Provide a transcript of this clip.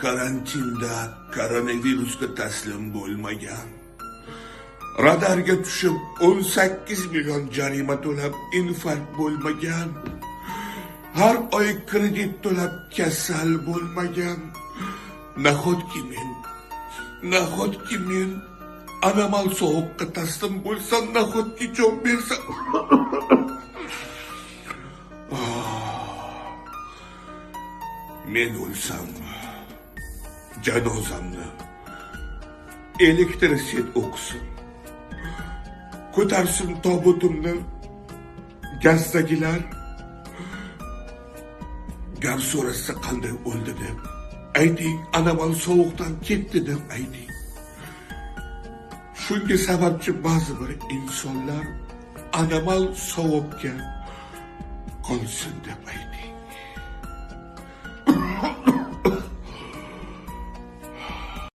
Karantinda koronavirusga taslim bo'lmagan, radarga tushib 18 million jarima to'lab infarkt bo'lmagan, har oy kredit to'lab kasal bo'lmagan, nahotki men anomal sovuqqa taslim bo'lsam, nahotki jon bersam. Men o'lsam, janozamni elektrosvet o'qisin, ko'tarsin tobutimni gazdagilar, gap so'rashsa qanday o'ldi deb ayting, anomal sovuqdan ketdi deb ayting. Shunga sababchi ba'zi bir insonlar anomal sovuqga qolsin deb ayting.